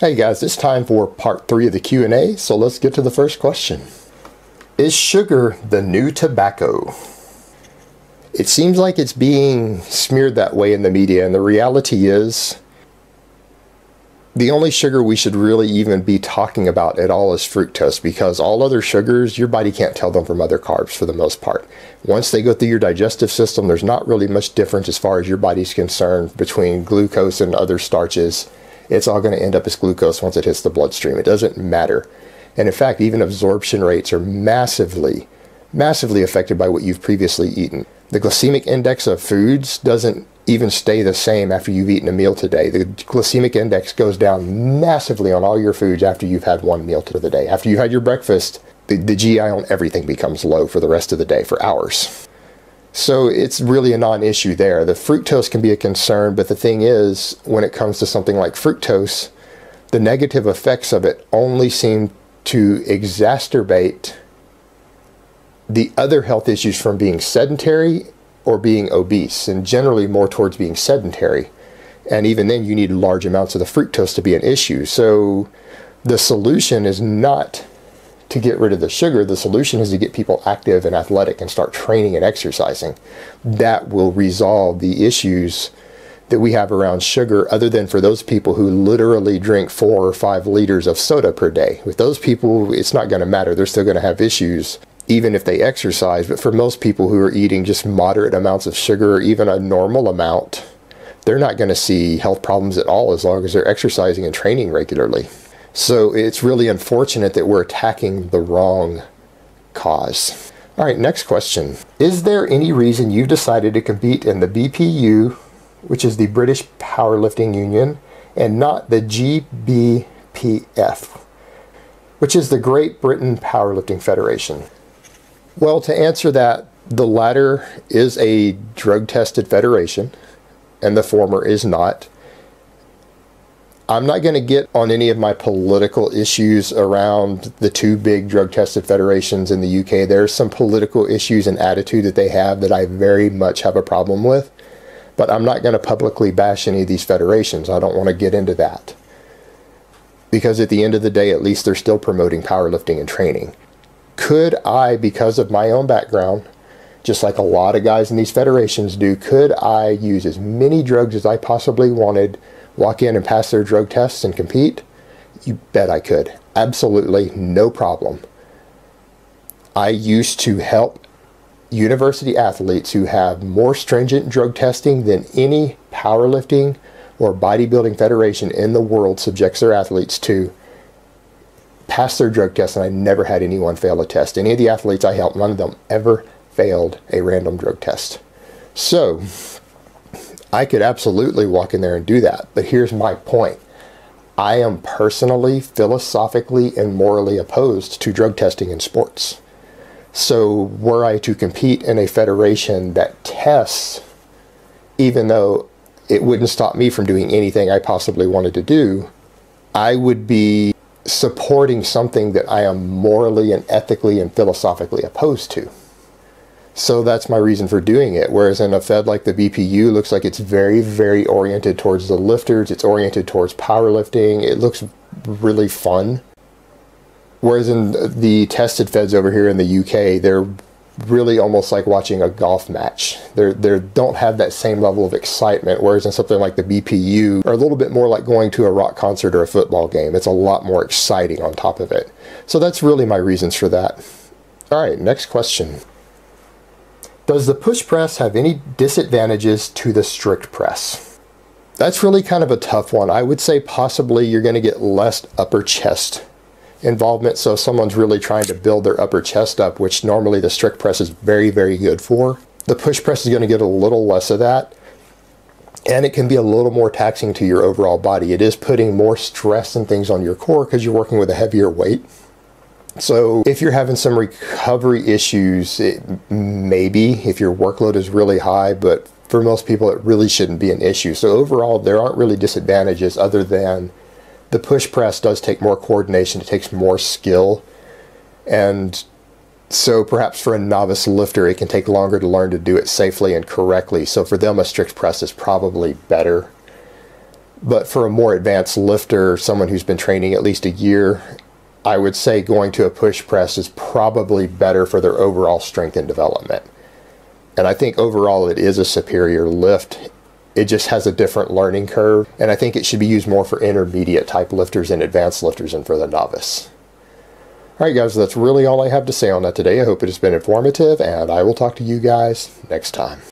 Hey guys, it's time for part 3 of the Q&A, so let's get to the first question. Is sugar the new tobacco? It seems like it's being smeared that way in the media, and the reality is the only sugar we should really even be talking about at all is fructose, because all other sugars, your body can't tell them from other carbs for the most part. Once they go through your digestive system, there's not really much difference as far as your body's concerned between glucose and other starches. It's all going to end up as glucose once it hits the bloodstream. It doesn't matter. And in fact, even absorption rates are massively affected by what you've previously eaten. The glycemic index of foods doesn't even stay the same after you've eaten a meal today. The glycemic index goes down massively on all your foods after you've had one meal to the day. After you had your breakfast, the GI on everything becomes low for the rest of the day, for hours. So it's really a non-issue there. The fructose can be a concern, but the thing is, when it comes to something like fructose, the negative effects of it only seem to exacerbate the other health issues from being sedentary or being obese, and generally more towards being sedentary. And even then, you need large amounts of the fructose to be an issue. So the solution is not to get rid of the sugar. The solution is to get people active and athletic and start training and exercising. That will resolve the issues that we have around sugar, other than for those people who literally drink 4 or 5 liters of soda per day. With those people, it's not going to matter. They're still going to have issues even if they exercise. But for most people who are eating just moderate amounts of sugar, or even a normal amount, they're not going to see health problems at all as long as they're exercising and training regularly. So it's really unfortunate that we're attacking the wrong cause. All right, next question. Is there any reason you've decided to compete in the BPU, which is the British Powerlifting Union, and not the GBPF, which is the Great Britain Powerlifting Federation? Well, to answer that, the latter is a drug-tested federation, and the former is not. I'm not going to get on any of my political issues around the two big drug-tested federations in the UK. There's some political issues and attitude that they have that I very much have a problem with, but I'm not going to publicly bash any of these federations. I don't want to get into that, because at the end of the day, at least they're still promoting powerlifting and training. Could I, because of my own background, just like a lot of guys in these federations do, could I use as many drugs as I possibly wanted, walk in and pass their drug tests and compete? You bet I could. Absolutely no problem. I used to help university athletes who have more stringent drug testing than any powerlifting or bodybuilding federation in the world subjects their athletes to, pass their drug tests, and I never had anyone fail a test. Any of the athletes I helped, none of them ever failed a random drug test. So I could absolutely walk in there and do that. But here's my point. I am personally, philosophically, and morally opposed to drug testing in sports. So were I to compete in a federation that tests, even though it wouldn't stop me from doing anything I possibly wanted to do, I would be supporting something that I am morally and ethically and philosophically opposed to. So that's my reason for doing it. Whereas in a fed like the BPU, looks like it's very, very oriented towards the lifters. It's oriented towards powerlifting. It looks really fun. Whereas in the tested feds over here in the UK, they're really almost like watching a golf match. They don't have that same level of excitement. Whereas in something like the BPU, are a little bit more like going to a rock concert or a football game. It's a lot more exciting on top of it. So that's really my reasons for that. All right, next question. Does the push press have any disadvantages to the strict press? That's really kind of a tough one. I would say possibly you're going to get less upper chest involvement. So if someone's really trying to build their upper chest up, which normally the strict press is very, very good for, the push press is going to get a little less of that. And it can be a little more taxing to your overall body. It is putting more stress and things on your core because you're working with a heavier weight. So if you're having some recovery issues, maybe if your workload is really high, but for most people it really shouldn't be an issue. So overall, there aren't really disadvantages other than the push press does take more coordination. It takes more skill. And so perhaps for a novice lifter, it can take longer to learn to do it safely and correctly. So for them, a strict press is probably better. But for a more advanced lifter, someone who's been training at least a year, I would say going to a push press is probably better for their overall strength and development. And I think overall it is a superior lift. It just has a different learning curve, and I think it should be used more for intermediate type lifters and advanced lifters than for the novice. Alright guys, that's really all I have to say on that today. I hope it has been informative, and I will talk to you guys next time.